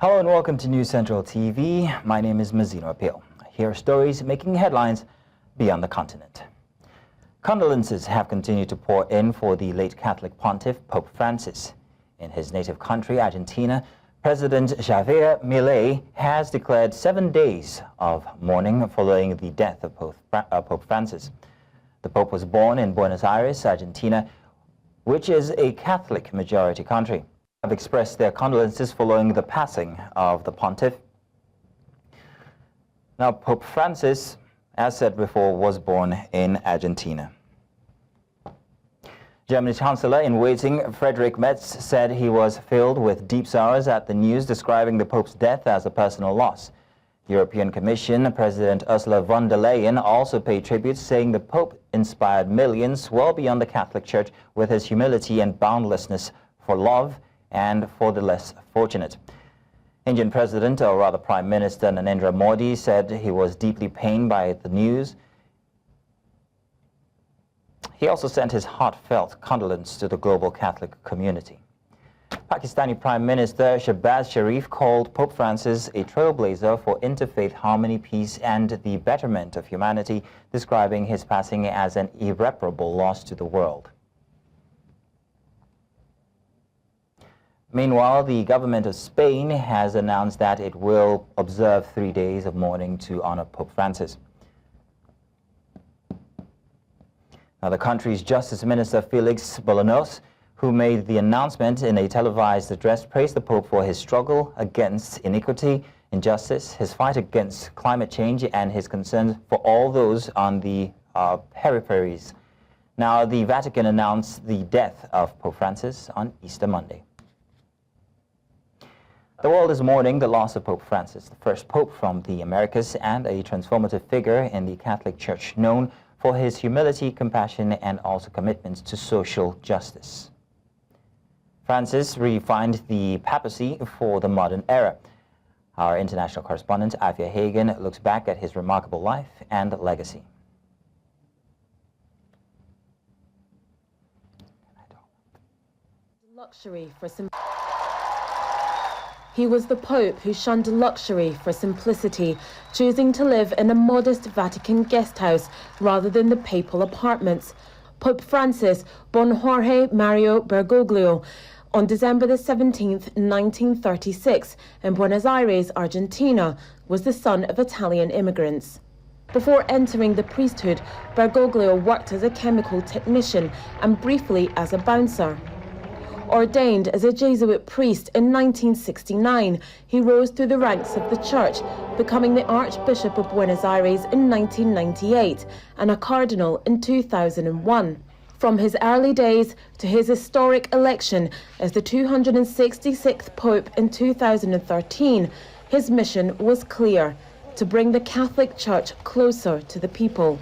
Hello and welcome to News Central TV. My name is Mazino Appeal. Here are stories making headlines beyond the continent. Condolences have continued to pour in for the late Catholic pontiff, Pope Francis. In his native country, Argentina, President Javier Milei has declared 7 days of mourning following the death of Pope Francis. The Pope was born in Buenos Aires, Argentina, which is a Catholic majority country. Have expressed their condolences following the passing of the pontiff. Now, Pope Francis, as said before, was born in Argentina. Germany's Chancellor-in-waiting Friedrich Merz said he was filled with deep sorrows at the news, describing the Pope's death as a personal loss. European Commission President Ursula von der Leyen also paid tribute, saying the Pope inspired millions well beyond the Catholic Church with his humility and boundlessness for love and for the less fortunate. Indian President, or rather Prime Minister Narendra Modi, said he was deeply pained by the news. He also sent his heartfelt condolence to the global Catholic community. Pakistani Prime Minister Shehbaz Sharif called Pope Francis a trailblazer for interfaith harmony, peace, and the betterment of humanity, describing his passing as an irreparable loss to the world. Meanwhile, the government of Spain has announced that it will observe 3 days of mourning to honor Pope Francis. Now, the country's Justice Minister Felix Bolaños, who made the announcement in a televised address, praised the Pope for his struggle against iniquity, injustice, his fight against climate change, and his concern for all those on the peripheries. Now, the Vatican announced the death of Pope Francis on Easter Monday. The world is mourning the loss of Pope Francis, the first pope from the Americas and a transformative figure in the Catholic Church, known for his humility, compassion, and also commitments to social justice. Francis redefined the papacy for the modern era. Our international correspondent, Afia Hagen, looks back at his remarkable life and legacy. Luxury for He was the Pope who shunned luxury for simplicity, choosing to live in a modest Vatican guest house rather than the papal apartments. Pope Francis, born Jorge Mario Bergoglio, on December the 17th, 1936, in Buenos Aires, Argentina, was the son of Italian immigrants. Before entering the priesthood, Bergoglio worked as a chemical technician and briefly as a bouncer. Ordained as a Jesuit priest in 1969, he rose through the ranks of the church, becoming the Archbishop of Buenos Aires in 1998 and a cardinal in 2001. From his early days to his historic election as the 266th Pope in 2013, his mission was clear: to bring the Catholic Church closer to the people.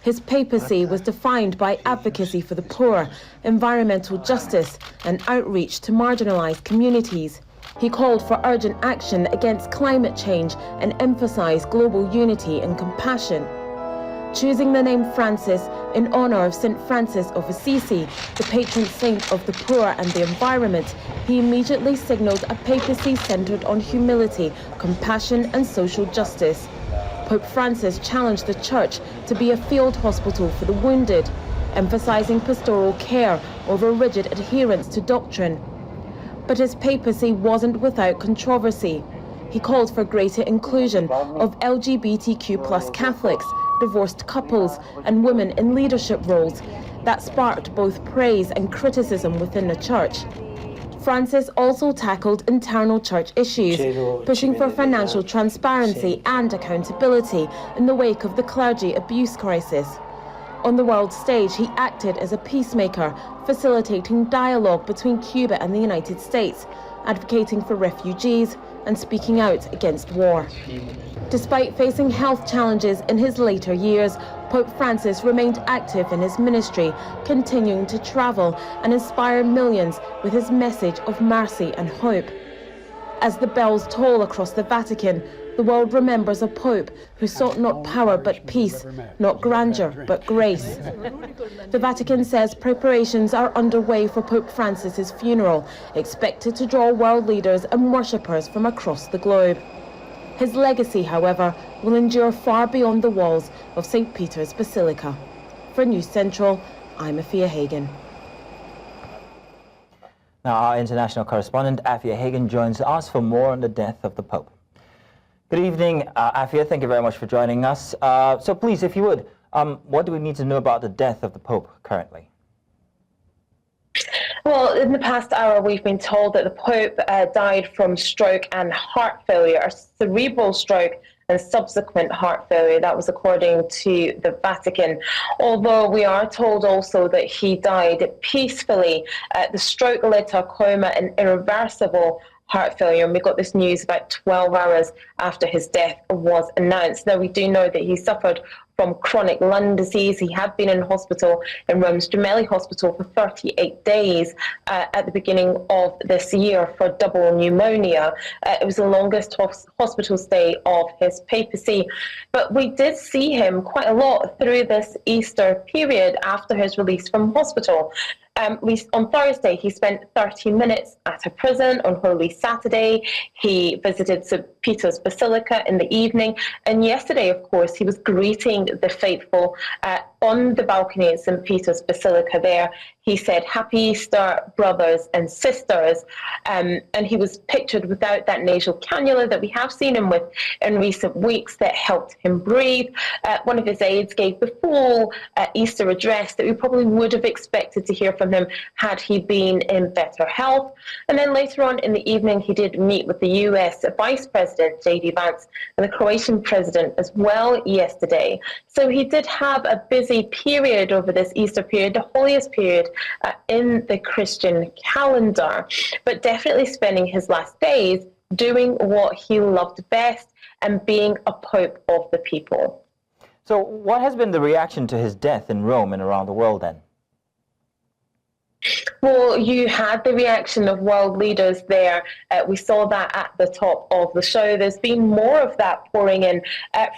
His papacy was defined by advocacy for the poor, environmental justice, and outreach to marginalized communities. He called for urgent action against climate change and emphasized global unity and compassion. Choosing the name Francis in honor of St. Francis of Assisi, the patron saint of the poor and the environment, he immediately signaled a papacy centered on humility, compassion, and social justice. Pope Francis challenged the Church to be a field hospital for the wounded, emphasizing pastoral care over rigid adherence to doctrine. But his papacy wasn't without controversy. He called for greater inclusion of LGBTQ+ Catholics, divorced couples, and women in leadership roles. That sparked both praise and criticism within the Church. Francis also tackled internal church issues, pushing for financial transparency and accountability in the wake of the clergy abuse crisis. On the world stage, he acted as a peacemaker, facilitating dialogue between Cuba and the United States, advocating for refugees and speaking out against war. Despite facing health challenges in his later years, Pope Francis remained active in his ministry, continuing to travel and inspire millions with his message of mercy and hope. As the bells toll across the Vatican, the world remembers a pope who sought not power but peace, not grandeur but grace. The Vatican says preparations are underway for Pope Francis's funeral, expected to draw world leaders and worshippers from across the globe. His legacy, however, will endure far beyond the walls of St. Peter's Basilica. For News Central, I'm Afia Hagen. Now, our international correspondent, Afia Hagen, joins us for more on the death of the Pope. Good evening, Afia. Thank you very much for joining us. So please, if you would, what do we need to know about the death of the Pope currently? Well, in the past hour, we've been told that the Pope died from stroke and heart failure, a cerebral stroke and subsequent heart failure. That was according to the Vatican. Although we are told also that he died peacefully. The stroke led to a coma and irreversible heart failure, and we got this news about 12 hours after his death was announced. Now, we do know that he suffered from chronic lung disease. He had been in hospital in Rome's Gemelli Hospital for 38 days at the beginning of this year for double pneumonia. It was the longest hospital stay of his papacy. But we did see him quite a lot through this Easter period after his release from hospital. On Thursday, he spent 30 minutes at a prison. On Holy Saturday, he visited St. Peter's Basilica in the evening. And yesterday, of course, he was greeting the faithful on the balcony at St. Peter's Basilica there. He said, "Happy Easter, brothers and sisters." And he was pictured without that nasal cannula that we have seen him with in recent weeks that helped him breathe. One of his aides gave the full Easter address that we probably would have expected to hear from him had he been in better health. And then later on in the evening, he did meet with the US Vice President, J.D. Vance, and the Croatian President as well yesterday. So he did have a busy period over this Easter period, the holiest period in the Christian calendar, but definitely spending his last days doing what he loved best and being a pope of the people. So what has been the reaction to his death in Rome and around the world then? Well, you had the reaction of world leaders there. We saw that at the top of the show. There's been more of that pouring in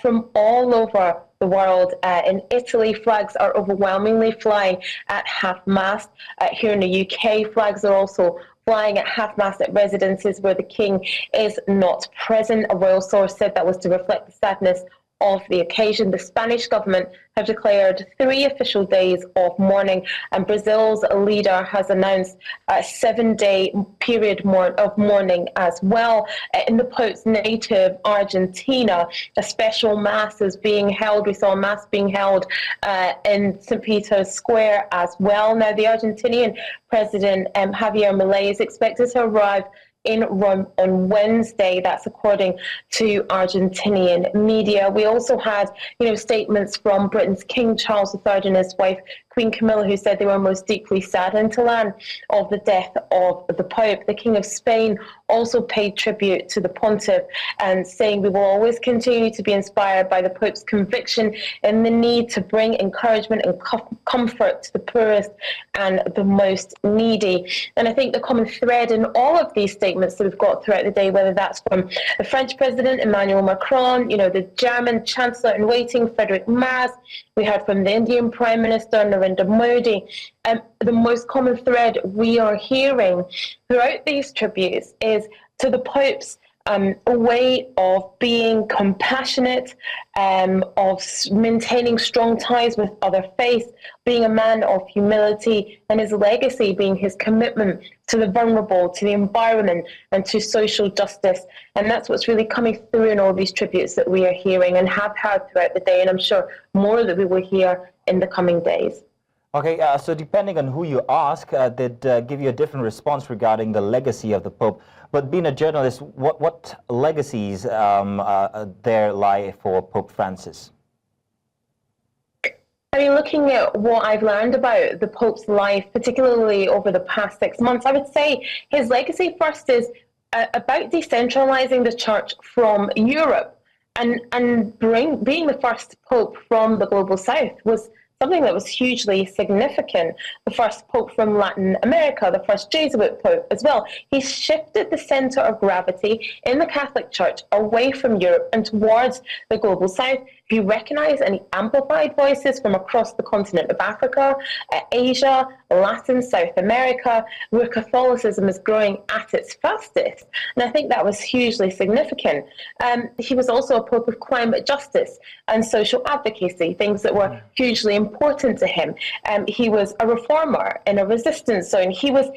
from all over the world. In Italy, flags are overwhelmingly flying at half-mast. Here in the UK, flags are also flying at half-mast at residences where the king is not present. A royal source said that was to reflect the sadness of the occasion. The Spanish government have declared 3 official days of mourning, and Brazil's leader has announced a 7-day period of mourning as well. In the Pope's native Argentina, a special mass is being held. We saw a mass being held in St. Peter's Square as well. Now, the Argentinian President Javier Milei is expected to arrive in Rome on Wednesday. That's according to Argentinian media. We also had, statements from Britain's King Charles III and his wife Queen Camilla, who said they were most deeply saddened to learn of the death of the Pope. The King of Spain also paid tribute to the Pontiff and saying, "We will always continue to be inspired by the Pope's conviction and the need to bring encouragement and comfort to the poorest and the most needy." And I think the common thread in all of these statements that we've got throughout the day, whether that's from the French President Emmanuel Macron, the German Chancellor in waiting Friedrich Merz, we heard from the Indian Prime Minister Narendra Modi, the most common thread we are hearing throughout these tributes is to the Pope's a way of being compassionate, of maintaining strong ties with other faiths, being a man of humility, and his legacy being his commitment to the vulnerable, to the environment, and to social justice. And that's what's really coming through in all these tributes that we are hearing and have heard throughout the day, and I'm sure more that we will hear in the coming days. Okay, so depending on who you ask, they'd give you a different response regarding the legacy of the Pope. But being a journalist, what legacies there lie for Pope Francis? I mean, looking at what I've learned about the Pope's life, particularly over the past 6 months, I would say his legacy first is about decentralizing the church from Europe and being the first Pope from the global south was something that was hugely significant. The first pope from Latin America, the first Jesuit pope as well. He shifted the center of gravity in the Catholic Church away from Europe and towards the global south. He recognized and he amplified voices from across the continent of Africa, Asia, Latin, South America, where Catholicism is growing at its fastest. And I think that was hugely significant. He was also a pope of climate justice and social advocacy, things that were hugely important to him. He was a reformer in a resistance zone. He was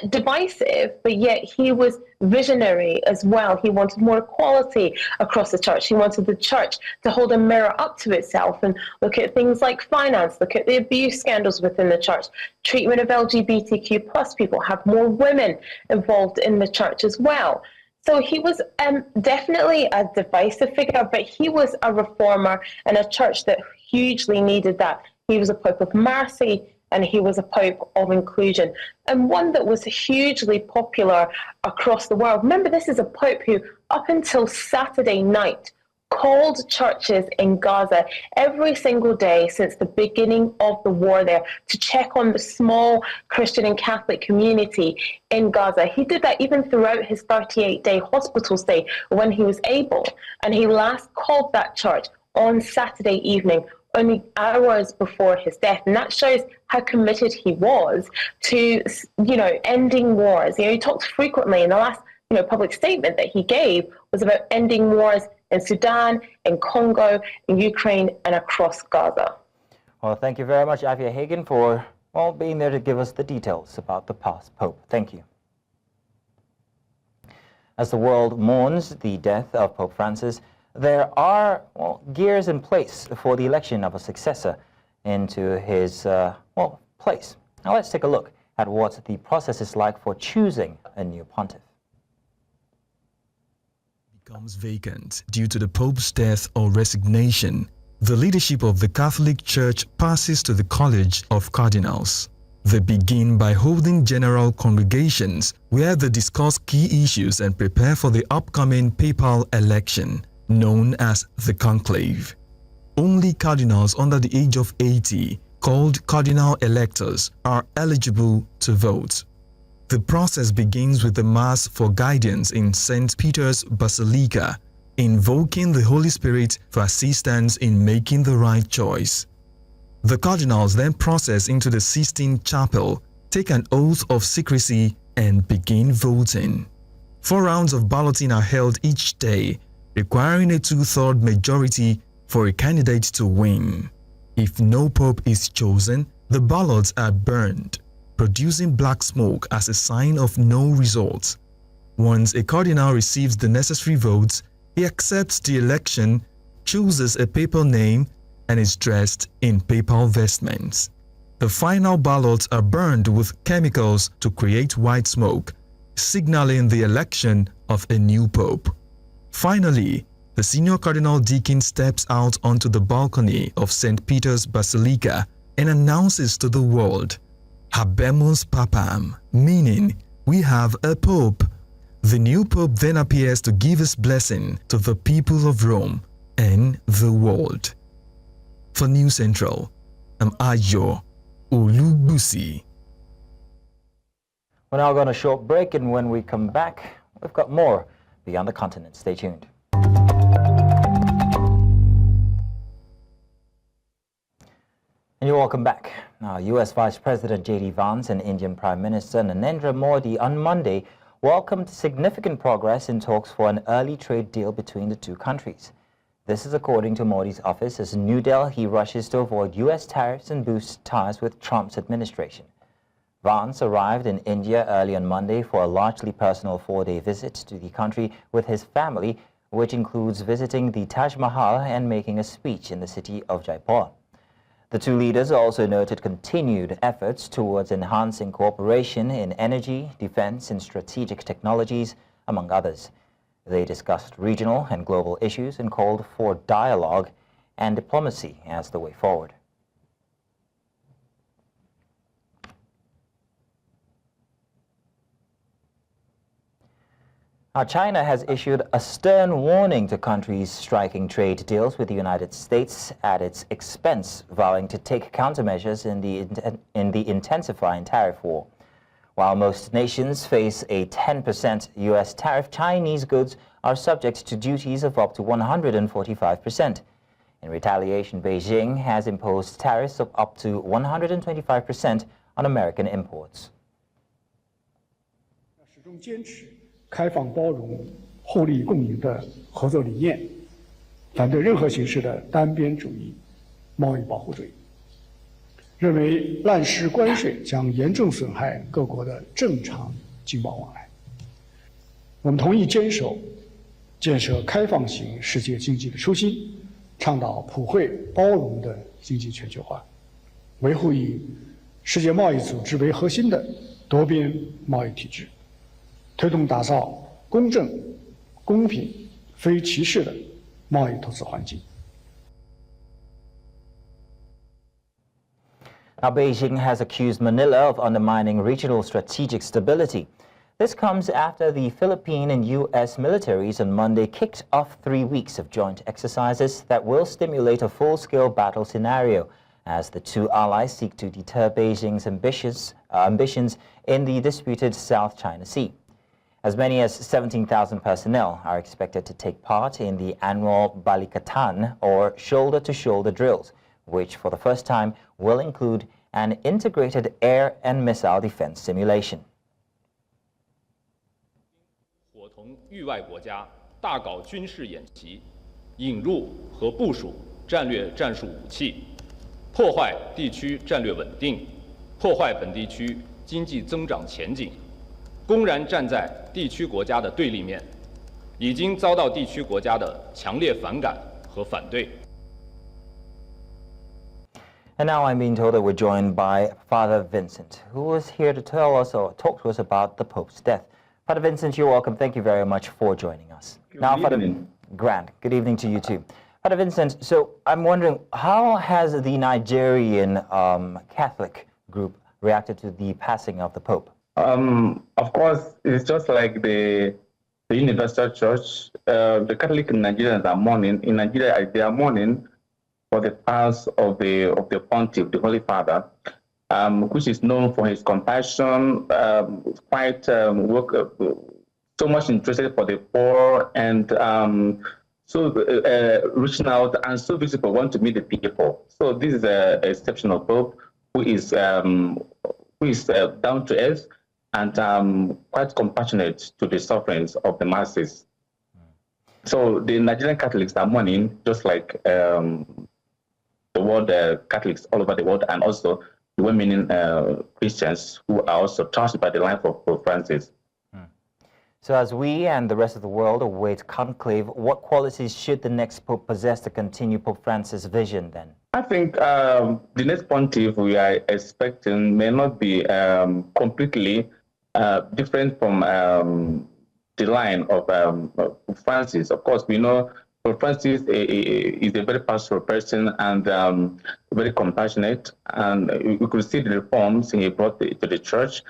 divisive, but yet he was visionary as well. He wanted more equality across the church. He wanted the church to hold a mirror up to itself and look at things like finance, look at the abuse scandals within the church, treatment of LGBTQ plus people, have more women involved in the church as well. So he was definitely a divisive figure, but he was a reformer in a church that hugely needed that. He was a pope of mercy, and he was a pope of inclusion, and one that was hugely popular across the world. Remember, this is a pope who, up until Saturday night, called churches in Gaza every single day since the beginning of the war there to check on the small Christian and Catholic community in Gaza. He did that even throughout his 38-day hospital stay when he was able, and he last called that church on Saturday evening, only hours before his death. And that shows how committed he was to, ending wars. He talked frequently, in the last, public statement that he gave was about ending wars in Sudan, in Congo, in Ukraine, and across Gaza. Well, thank you very much, Avia Hagen, for being there to give us the details about the past Pope. Thank you. As the world mourns the death of Pope Francis, there are gears in place for the election of a successor into his place. Now let's take a look at what the process is like for choosing a new pontiff. Becomes vacant due to the Pope's death or resignation, the leadership of the Catholic Church passes to the College of Cardinals. They begin by holding general congregations where they discuss key issues and prepare for the upcoming papal election, known as the conclave. Only cardinals under the age of 80, called cardinal electors, are eligible to vote. The process begins with the Mass for guidance in St. Peter's Basilica, invoking the Holy Spirit for assistance in making the right choice. The cardinals then process into the Sistine Chapel, take an oath of secrecy, and begin voting. 4 rounds of balloting are held each day, requiring a 2/3 majority for a candidate to win. If no pope is chosen, the ballots are burned, producing black smoke as a sign of no result. Once a cardinal receives the necessary votes, he accepts the election, chooses a papal name, and is dressed in papal vestments. The final ballots are burned with chemicals to create white smoke, signaling the election of a new pope. Finally, the senior cardinal deacon steps out onto the balcony of St. Peter's Basilica and announces to the world, "Habemus Papam," meaning, "We have a pope." The new pope then appears to give his blessing to the people of Rome and the world. For News Central, I'm Ayo Olubusi. We're now going on a short break, and when we come back, we've got more Beyond the Continent. Stay tuned. And you're welcome back. Now, U.S. Vice President J.D. Vance and Indian Prime Minister Narendra Modi on Monday welcomed significant progress in talks for an early trade deal between the two countries. This is according to Modi's office, as New Delhi rushes to avoid U.S. tariffs and boost ties with Trump's administration. Vance arrived in India early on Monday for a largely personal 4-day visit to the country with his family, which includes visiting the Taj Mahal and making a speech in the city of Jaipur. The two leaders also noted continued efforts towards enhancing cooperation in energy, defense, and strategic technologies, among others. They discussed regional and global issues and called for dialogue and diplomacy as the way forward. Now, China has issued a stern warning to countries striking trade deals with the United States at its expense, vowing to take countermeasures in the intensifying tariff war. While most nations face a 10% U.S. tariff, Chinese goods are subject to duties of up to 145%. In retaliation, Beijing has imposed tariffs of up to 125% on American imports. 始终坚持开放包容、互利共赢的合作理念，反对任何形式的单边主义、贸易保护主义。认为滥施关税将严重损害各国的正常经贸往来。我们同意坚守建设开放型世界经济的初心，倡导普惠包容的经济全球化，维护以世界贸易组织为核心的多边贸易体制，推动打造公正、公平、非歧视的贸易投资环境。 Now, Beijing has accused Manila of undermining regional strategic stability. This comes after the Philippine and U.S. militaries on Monday kicked off 3 weeks of joint exercises that will stimulate a full-scale battle scenario as the two allies seek to deter Beijing's ambitions in the disputed South China Sea. As many as 17,000 personnel are expected to take part in the annual Balikatan, or shoulder-to-shoulder drills, which for the first time will include an integrated air and missile defense simulation. 伙同域外国家大搞军事演习，引入和部署战略战术武器，破坏地区战略稳定，破坏本地区经济增长前景，公然站在地区国家的对立面，已经遭到地区国家的强烈反感和反对。 And now I'm being told that we're joined by Father Vincent, who was here to tell us or talk to us about the Pope's death. Father Vincent, you're welcome. Thank you very much for joining us. Good evening. Grant, good evening to you too. Father Vincent, so I'm wondering, how has the Nigerian Catholic group reacted to the passing of the Pope? Of course, it's just like the Universal Church. The Catholic Nigerians are mourning. In Nigeria, they are mourning for the pass of the Pontiff, the Holy Father, which is known for his compassion, quite so much interested for the poor, and so reaching out and so visible, want to meet the people. So this is an exceptional Pope who is down to earth and quite compassionate to the sufferings of the masses. So the Nigerian Catholics are mourning, just like the world Catholics all over the world, and also the well-meaning Christians who are also touched by the life of Pope Francis. So as we and the rest of the world await conclave, what qualities should the next Pope possess to continue Pope Francis' vision then? I think the next Pontiff we are expecting may not be completely different from the line of Francis. Of course, we know Pope Francis is a very pastoral person and very compassionate, and we could see the reforms he brought to the church.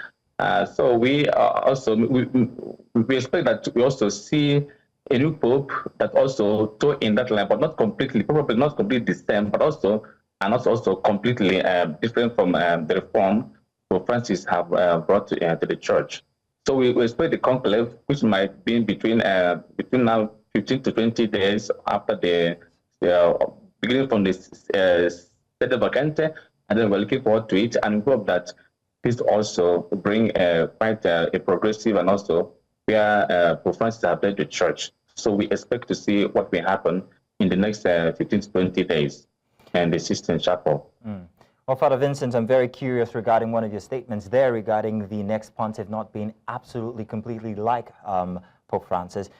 So we also we expect that we also see a new Pope that also toe in that line, but not completely, probably not completely the same, but also and also completely different from the reform Pope Francis have brought to the church. So we expect the conclave, which might be between now 15 to 20 days after the beginning from the Sede Vacante, and then we're looking forward to it, and we hope that this also bring quite a progressive and also where Pope Francis have led the church. So we expect to see what will happen in the next 15 to 20 days in the Sistine Chapel. Well, Father Vincent, I'm very curious regarding one of your statements there regarding the next pontiff not being absolutely, completely like Pope Francis.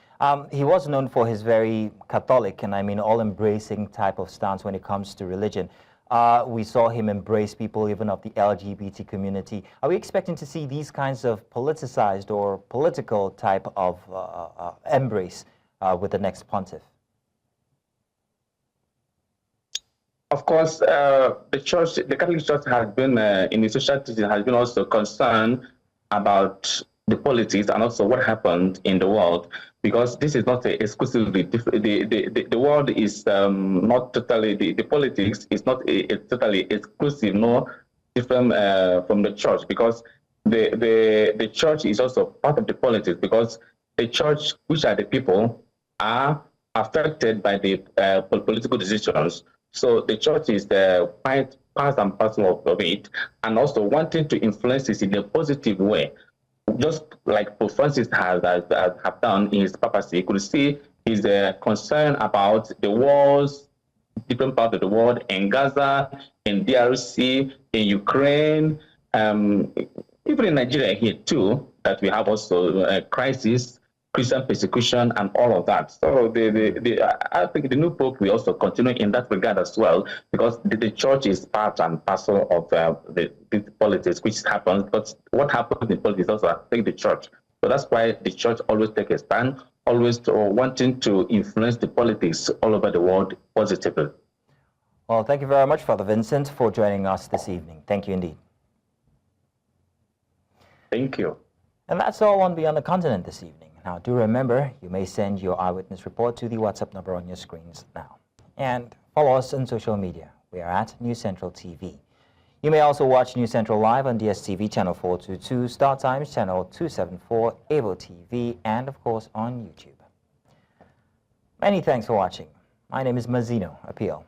He was known for his very Catholic and I mean all-embracing type of stance when it comes to religion. We saw him embrace people even of the LGBT community. Are we expecting to see these kinds of politicized or political type of embrace with the next pontiff? Of course, the Catholic Church has been, in its social teaching, has been also concerned about the politics and also what happened in the world, because this is not exclusively different. The world is not totally, the politics is not totally exclusive, nor different from the church, because the church is also part of the politics, because the church, which are the people, are affected by the political decisions. So the church is the part and parcel of it, and also wanting to influence it in a positive way, just like Pope Francis have done in his papacy. You could see his concern about the wars, different parts of the world, in Gaza, in DRC, in Ukraine, even in Nigeria here too, that we have also a crisis, Christian persecution, and all of that. So I think the new Pope will also continue in that regard as well, because the church is part and parcel of the politics, which happens. But what happens in politics also affects the church. So that's why the church always takes a stand, always wanting to influence the politics all over the world positively. Well, thank you very much, Father Vincent, for joining us this evening. Thank you indeed. Thank you. And that's all on Beyond the Continent this evening. Now, do remember, you may send your eyewitness report to the WhatsApp number on your screens now. And follow us on social media. We are at News Central TV. You may also watch News Central live on DSTV channel 422, Star Times channel 274, Able TV, and of course on YouTube. Many thanks for watching. My name is Mazino Appeal.